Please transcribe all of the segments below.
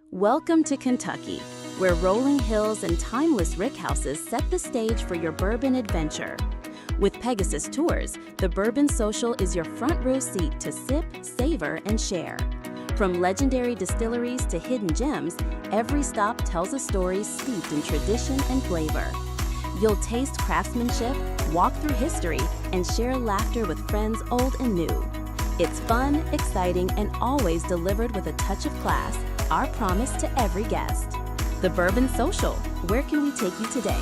Welcome to Kentucky, where rolling hills and timeless rickhouses set the stage for your bourbon adventure. With Pegasus Tours, the Bourbon Social is your front row seat to sip, savor, and share. From legendary distilleries to hidden gems, every stop tells a story steeped in tradition and flavor. You'll taste craftsmanship, walk through history, and share laughter with friends old and new. It's fun, exciting, and always delivered with a touch of class, our promise to every guest. The Bourbon Social, where can we take you today?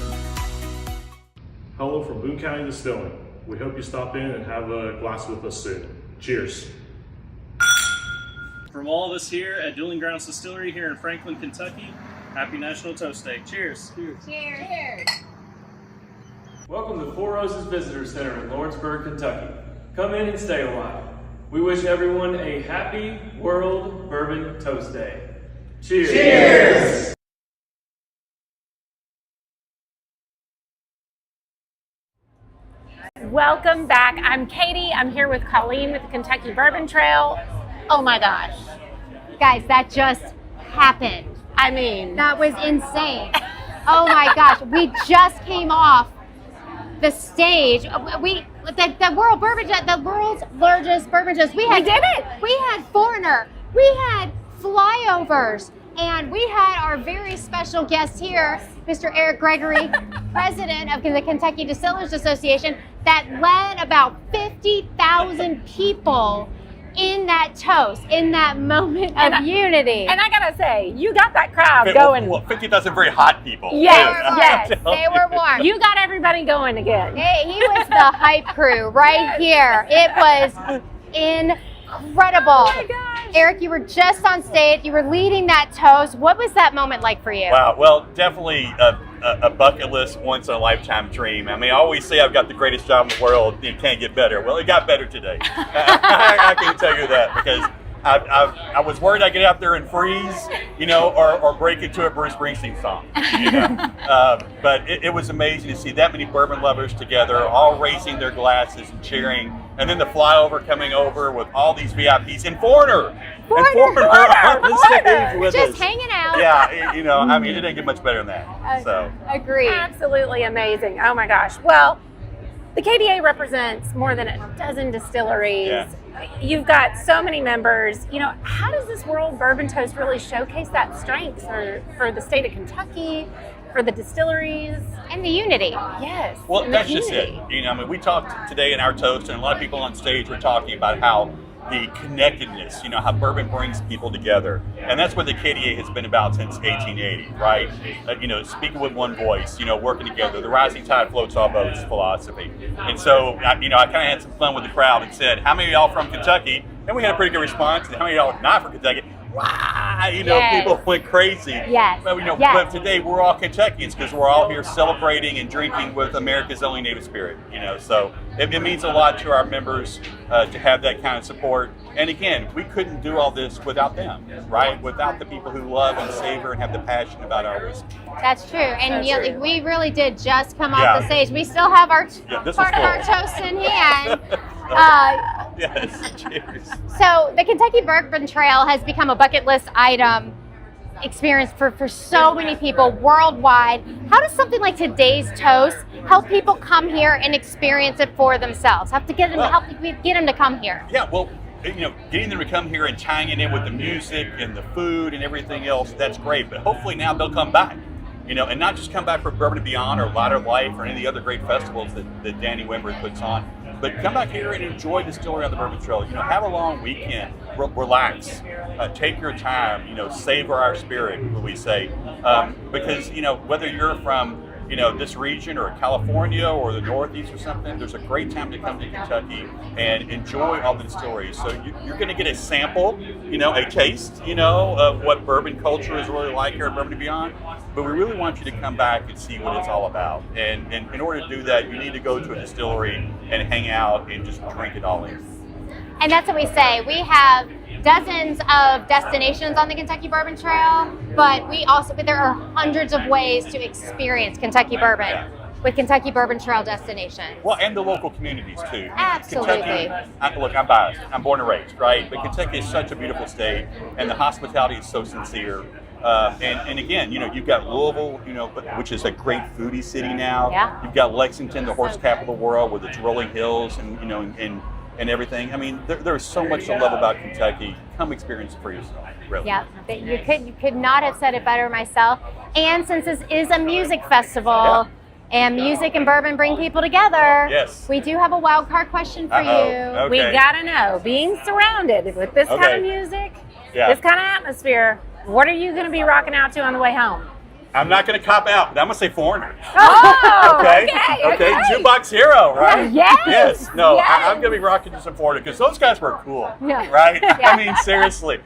Hello from Boone County Distilling. We hope you stop in and have a glass with us soon. Cheers. From all of us here at Dueling Grounds Distillery here in Franklin, Kentucky, happy National Toast Day. Cheers. Cheers. Cheers. Welcome to Four Roses Visitor Center in Lawrenceburg, Kentucky. Come in and stay a while. We wish everyone a happy World Bourbon Toast Day. Cheers. Cheers. Welcome back. I'm Katie. I'm here with Colleen with the Kentucky Bourbon Trail. Oh my gosh. Guys, that just happened. I mean, That was insane. Oh my gosh. We just came off the stage. The World Bourbon Jet, the world's largest bourbon jet. We did it. We had Foreigner. We had flyovers. And we had our very special guest here, Mr. Eric Gregory, president of the Kentucky Distillers Association, that led about 50,000 people in that toast, in that moment of unity. and I gotta say, you got that crowd going. Well, 50,000 very hot people. Yes, They were warm. You got everybody going again. He was the hype crew right here. It was incredible. Oh my gosh. Eric, you were just on stage. You were leading that toast. What was that moment like for you? Wow. Well, definitely a bucket list, once in a lifetime dream. I mean, I always say I've got the greatest job in the world. It can't get better. Well, it got better today. I can tell you that because I was worried I'd get out there and freeze, or break into a Bruce Springsteen song, But it was amazing to see that many bourbon lovers together, all raising their glasses and cheering. And then the flyover coming over with all these VIPs and Foreigner on the stage with us. Just hanging out. Yeah, I mean, it didn't get much better than that. So Agreed. Absolutely amazing. Oh my gosh. Well, the KDA represents more than a dozen distilleries. Yeah. You've got so many members. How does this World Bourbon Toast really showcase that strength for the state of Kentucky, for the distilleries? And the unity. Yes. Well, and the that's just it. community. I mean, we talked today in our toast, and a lot of people on stage were talking about how the connectedness, how bourbon brings people together. And that's what the KDA has been about since 1880, right? Speaking with one voice, working together. The rising tide floats all boats philosophy. And so, I kind of had some fun with the crowd and said, how many of y'all from Kentucky? And we had a pretty good response. And how many of y'all not from Kentucky? Wow, Yes. People went crazy. Yes. But, Yes. but today we're all Kentuckians because we're all here celebrating and drinking with America's only native spirit. So it means a lot to our members to have that kind of support. And again, we couldn't do all this without them, right? Without the people who love and savor and have the passion about our whiskey. That's true. And That's true. we really did just come off Yeah. the stage. We still have our this part of was our full. toast in hand. Yes, cheers. So the Kentucky Bourbon Trail has become a bucket list item experience for so many people worldwide. How does something like today's toast help people come here and experience it for themselves? Help get them to come here? Yeah, well, getting them to come here and tying it in with the music and the food and everything else, that's great. But hopefully now they'll come back, and not just come back for Bourbon and Beyond or Ladder Life or any of the other great festivals that Danny Wimber puts on, but come back here and enjoy Distillery on the Bourbon Trail. Have a long weekend, relax, take your time, savor our spirit, what we say, because whether you're from this region or California or the Northeast or something, there's a great time to come to Kentucky and enjoy all the distilleries. So you're going to get a sample, a taste, of what bourbon culture is really like here at Bourbon and Beyond. But we really want you to come back and see what it's all about. And in order to do that, you need to go to a distillery and hang out and just drink it all in. And that's what we say. We have dozens of destinations on the Kentucky Bourbon Trail, but there are hundreds of ways to experience Kentucky bourbon with Kentucky Bourbon Trail destinations. Well, and the local communities too. Absolutely. Look, I'm biased. I'm born and raised, right? But Kentucky is such a beautiful state, and the hospitality is so sincere. And again, you've got Louisville, which is a great foodie city now. Yeah. You've got Lexington, the horse capital of the world, with its rolling hills and everything. I mean, there's so much to love about Kentucky. Come experience it for yourself, really. Yeah, you could not have said it better myself. And since this is a music festival, and music and bourbon bring people together, yes, we do have a wild card question for you. Okay. We gotta know, being surrounded with this kind of music, this kind of atmosphere, what are you gonna be rocking out to on the way home? I'm not going to cop out, but I'm going to say Foreigner. Oh, okay. Jukebox Hero, right? Yes. No, yes. I'm going to be rocking to some Foreigner because those guys were cool, Yeah. right? I mean, seriously.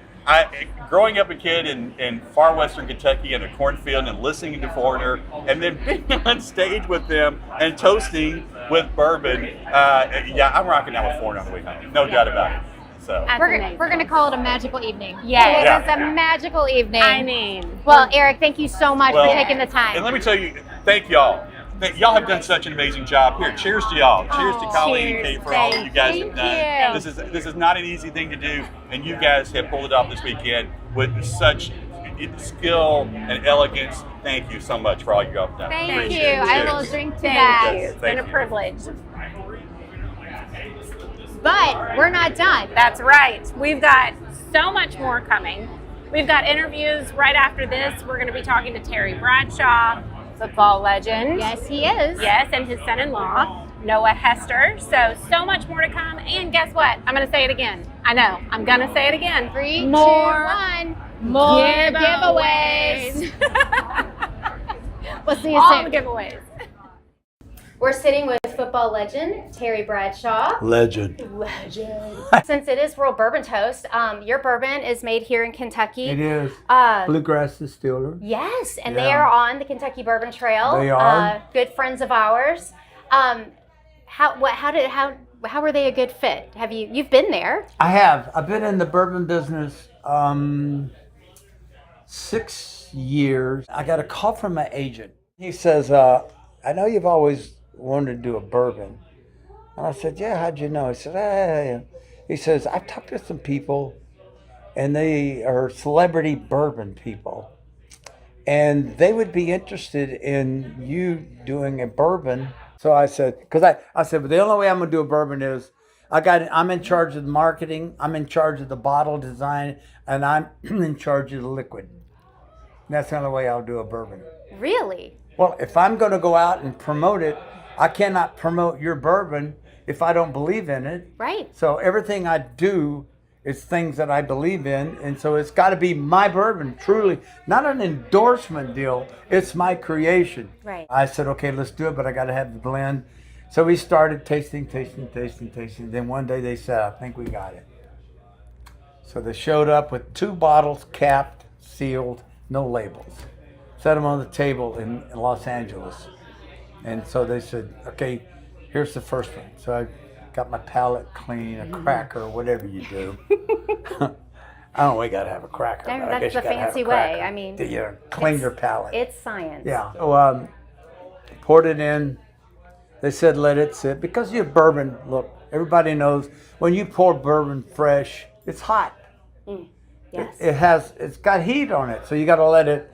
Growing up a kid in far western Kentucky in a cornfield and listening to Foreigner and then being on stage with them and toasting with bourbon, I'm rocking out with Foreigner on the way home. No doubt about it. So. We're going to call it a magical evening. Yes. It is a magical evening. I mean. Well, Eric, thank you so much for taking the time. And let me tell you, thank y'all. Y'all have done such an amazing job. Here, cheers to y'all. Cheers to Colleen and Kate for all that you guys have done. This is not an easy thing to do, and you guys have pulled it off this weekend with such skill and elegance. Thank you so much for all you have done. Thank you. Cheers. I will drink to that. Thank you. It's been a privilege. But we're not done. That's right. We've got so much more coming. We've got interviews right after this. We're going to be talking to Terry Bradshaw, football legend. Yes, he is. Yes, and his son-in-law, Noah Hester. So much more to come. And guess what? I'm going to say it again. I know. I'm going to say it again. 3, 2, More 1. More giveaways. We'll see you All soon. the giveaways. We're sitting with football legend Terry Bradshaw. Legend. Since it is World Bourbon Toast, your bourbon is made here in Kentucky. It is. Bluegrass Distiller. Yes, and they are on the Kentucky Bourbon Trail. They are. Good friends of ours. How were they a good fit? You've been there? I have. I've been in the bourbon business 6 years. I got a call from my agent. He says, I know you've always wanted to do a bourbon. And I said, yeah, how'd you know? He said, hey. He says, I've talked to some people, and they are celebrity bourbon people. And they would be interested in you doing a bourbon. So I said, I said, but the only way I'm going to do a bourbon is I'm in charge of the marketing, I'm in charge of the bottle design, and I'm in charge of the liquid. And that's the only way I'll do a bourbon. Really? Well, if I'm going to go out and promote it, I cannot promote your bourbon if I don't believe in it. Right. So everything I do is things that I believe in, and so it's got to be my bourbon, truly. Not an endorsement deal, it's my creation. Right. I said, okay, let's do it, but I got to have the blend. So we started tasting. Then one day they said, I think we got it. So they showed up with 2 bottles, capped, sealed, no labels. Set them on the table in Los Angeles. And so they said, okay, here's the first one. So I got my palate clean, a cracker, whatever you do. I don't know, we got to have a cracker. That's the fancy way. I mean, clean your palate. It's science. Yeah. So poured it in. They said let it sit. Because you have bourbon, look, everybody knows when you pour bourbon fresh, it's hot. Yes. It's got heat on it. So you got to let it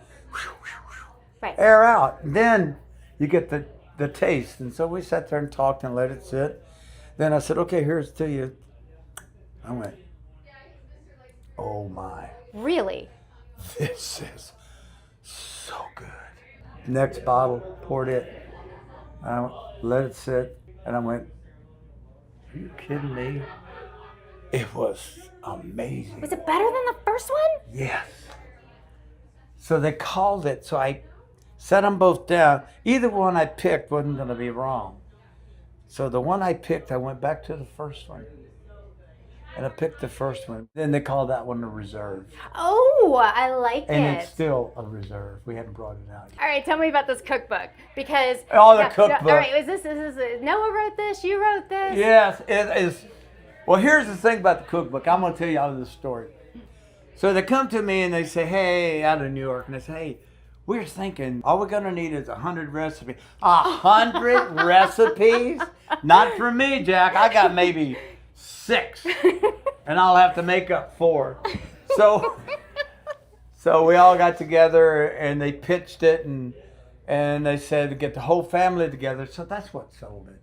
air out. Then you get the taste. And so we sat there and talked and let it sit. Then I said, okay, here's to you. I went, oh my, Really? this is so good. Next bottle, poured it. I let it sit, and I went, are you kidding me? It was amazing. Was it better than the first one? Yes. So they called it, so I set them both down. Either one I picked wasn't going to be wrong. So the one I picked, I went back to the first one. And I picked the first one. Then they called that one a reserve. Oh, I like And it. it's still a reserve. We haven't brought it out yet. All right, tell me about this cookbook because Cookbook. all right, is this Noah wrote this? You wrote this? Yes, it is. Well, here's the thing about the cookbook. I'm going to tell you all this story. So they come to me and they say, hey, out of New York, and they say, hey, we're thinking all we're going to need is 100 recipes. 100 recipes? Not for me, Jack. I got maybe 6, and I'll have to make up 4. So we all got together and they pitched it, and they said to get the whole family together. So that's what sold it.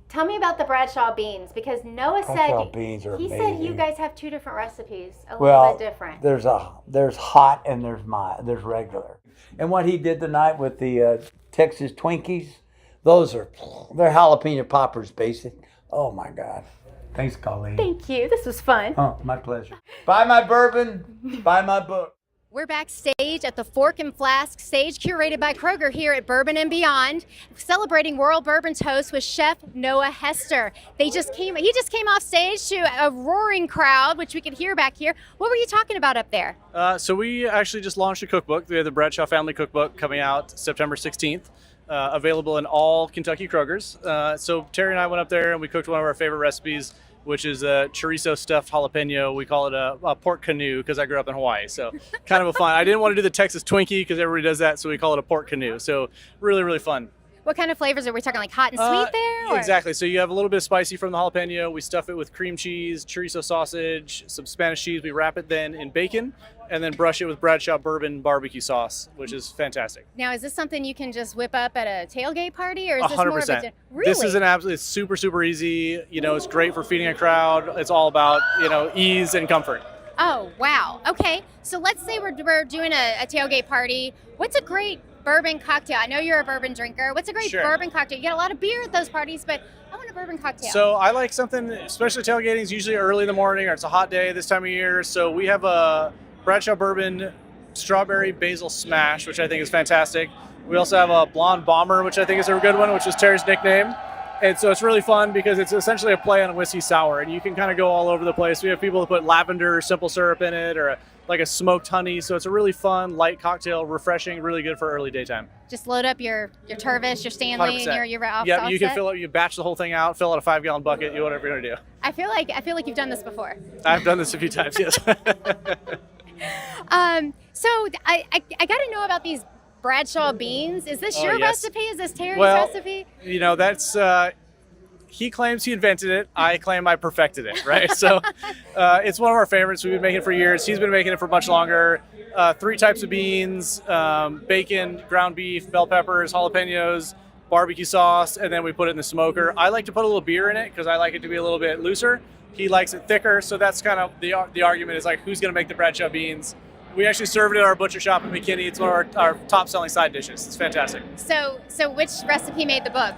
Tell me about the Bradshaw beans because Noah Bradshaw said beans are he said you amazing. guys have 2 different recipes, a Well, little bit different. there's hot and there's regular. And what he did tonight with the Texas Twinkies, they're jalapeno poppers, basic. Oh my God. Thanks, Colleen. Thank you. This was fun. Oh, my pleasure. Buy my bourbon, buy my book. We're backstage at the Fork and Flask stage curated by Kroger here at Bourbon and Beyond, celebrating World Bourbon Toast with Chef Noah Hester. He just came off stage to a roaring crowd, which we could hear back here. What were you talking about up there? So we actually just launched a cookbook. We have the Bradshaw Family Cookbook coming out September 16th, available in all Kentucky Krogers. So Terry and I went up there and we cooked one of our favorite recipes, which is a chorizo stuffed jalapeno. We call it a pork canoe because I grew up in Hawaii. So kind of a fun. I didn't want to do the Texas Twinkie because everybody does that, so we call it a pork canoe. So really, really fun. What kind of flavors are we talking, like hot and sweet there? Or? Exactly. So you have a little bit of spicy from the jalapeno. We stuff it with cream cheese, chorizo sausage, some Spanish cheese. We wrap it then in bacon and then brush it with Bradshaw bourbon barbecue sauce, which is fantastic. Now, is this something you can just whip up at a tailgate party, or is this 100%. more of a really? This is it's super, super easy. You know, it's great for feeding a crowd. It's all about, ease and comfort. Oh, wow. Okay. So let's say we're doing a tailgate party. What's a great bourbon cocktail? I know you're a bourbon drinker. What's a great bourbon cocktail? You get a lot of beer at those parties, but I want a bourbon cocktail. So I like something, especially tailgating is usually early in the morning or it's a hot day this time of year. So we have a Bradshaw bourbon strawberry basil smash, which I think is fantastic. We also have a blonde bomber, which I think is a good one, which is Terry's nickname. And so it's really fun because it's essentially a play on a whiskey sour, and you can kind of go all over the place. We have people that put lavender or simple syrup in it, or like a smoked honey. So it's a really fun, light cocktail, refreshing, really good for early daytime. Just load up your Tervis, your Stanley, 100%. And your off. Yeah, you can fill it. You batch the whole thing out, fill out a 5-gallon bucket. You whatever you're gonna do. I feel like you've done this before. I've done this a few times. Yes. So I got to know about these Bradshaw beans. Is this your recipe? Is this Terry's recipe? That's he claims he invented it. I claim I perfected it, right? So it's one of our favorites. We've been making it for years. He's been making it for much longer. 3 types of beans, bacon, ground beef, bell peppers, jalapenos, barbecue sauce, and then we put it in the smoker. I like to put a little beer in it because I like it to be a little bit looser. He likes it thicker, so that's kind of the argument is like, who's going to make the Bradshaw beans? We actually serve it at our butcher shop in McKinney. It's one of our top-selling side dishes. It's fantastic. So which recipe made the book?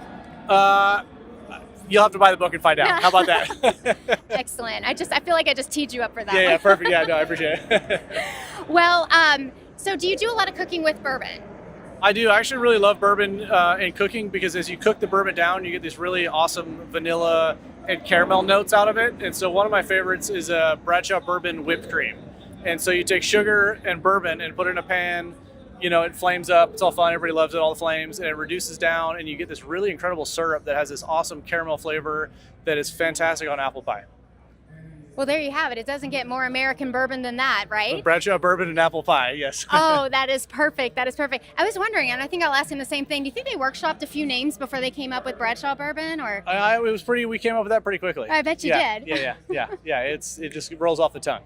You'll have to buy the book and find out. How about that? Excellent. I feel like I just teed you up for that. Yeah, perfect. Yeah, no, I appreciate it. Well, so do you do a lot of cooking with bourbon? I do. I actually really love bourbon and cooking because as you cook the bourbon down, you get these really awesome vanilla and caramel notes out of it. And so one of my favorites is a Bradshaw bourbon whipped cream. And so you take sugar and bourbon and put it in a pan, it flames up. It's all fun. Everybody loves it, all the flames, and it reduces down, and you get this really incredible syrup that has this awesome caramel flavor that is fantastic on apple pie. Well, there you have it. It doesn't get more American bourbon than that, right? Bradshaw bourbon and apple pie, yes. Oh, that is perfect. That is perfect. I was wondering, and I think I'll ask him the same thing. Do you think they workshopped a few names before they came up with Bradshaw bourbon, or? We came up with that pretty quickly. I bet you did. Yeah. It just rolls off the tongue.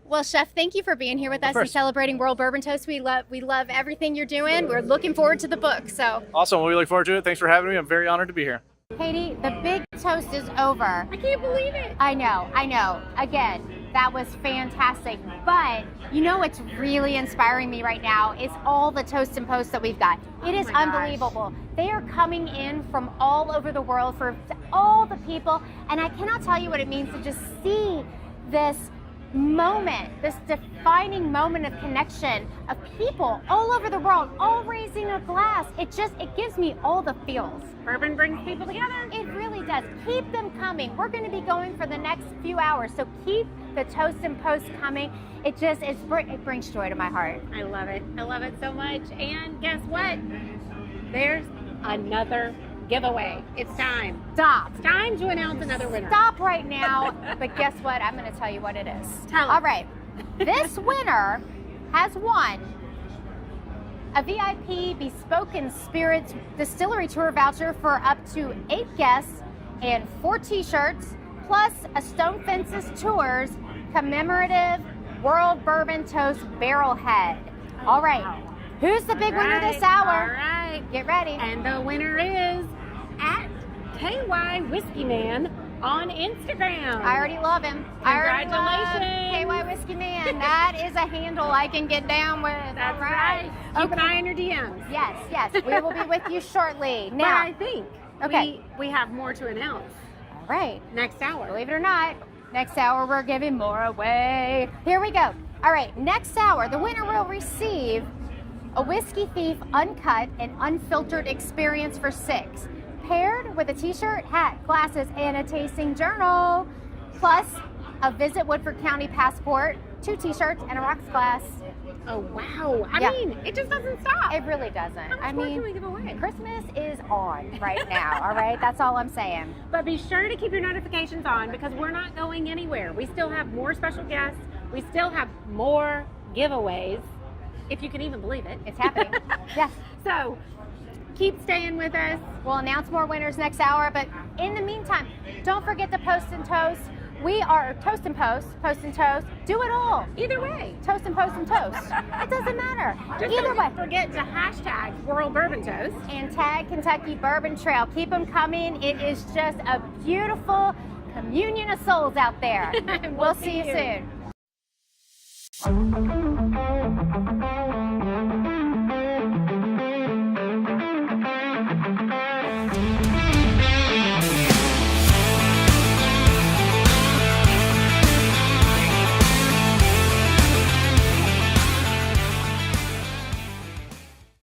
Well, Chef, thank you for being here with us and celebrating World Bourbon Toast. We love everything you're doing. We're looking forward to the book. So awesome. Well, we look forward to it. Thanks for having me. I'm very honored to be here. Katie, the big toast is over. I can't believe it. I know. Again, That was fantastic. But you know what's really inspiring me right now is all the toast and posts that we've got. It is unbelievable. They are coming in from all over the world for all the people, and I cannot tell you what it means to just see this moment, this defining moment of connection of people all over the world, all raising a glass. It gives me all the feels. Bourbon brings people together. It really does. Keep them coming. We're going to be going for the next few hours, so keep the toast and posts coming. It brings joy to my heart. I love it. I love it so much. And guess what? There's another giveaway. It's time. Stop. It's time to announce another winner. Stop right now. But guess what? I'm going to tell you what it is. Tell 'em. All right. This winner has won a VIP Bespoke and Spirits Distillery Tour voucher for up to 8 guests and 4 t-shirts, plus a Stone Fences Tours commemorative World Bourbon Toast barrel head. All right. Who's the big winner this hour? All right. Get ready. And the winner is at KY Whiskey Man on Instagram. I already love him. Congratulations. KY Whiskey Man. That is a handle I can get down with. That's All right. Keep an eye on your DMs. Yes. We will be with you shortly. But Now, I think we have more to announce all right. next hour. Believe it or not, next hour we're giving more away. Here we go. All right, next hour, the winner will receive a Whiskey Thief Uncut and Unfiltered experience for 6, paired with a t-shirt, hat, glasses, and a tasting journal, plus a Visit Woodford County passport, 2 t-shirts, and a rocks glass. Oh, wow. I mean, it just doesn't stop. It really doesn't. How much more can we give away? Christmas is on right now, all right? That's all I'm saying. But be sure to keep your notifications on because we're not going anywhere. We still have more special guests. We still have more giveaways, if you can even believe it. It's happening. Yes. So keep staying with us. We'll announce more winners next hour, but in the meantime, don't forget to post and toast. We are toast and post and toast. Do it all. Either way. Toast and post and toast. It doesn't matter. Just Either way. don't forget to hashtag World Bourbon Toast. And tag Kentucky Bourbon Trail. Keep them coming. It is just a beautiful communion of souls out there. We'll see you soon.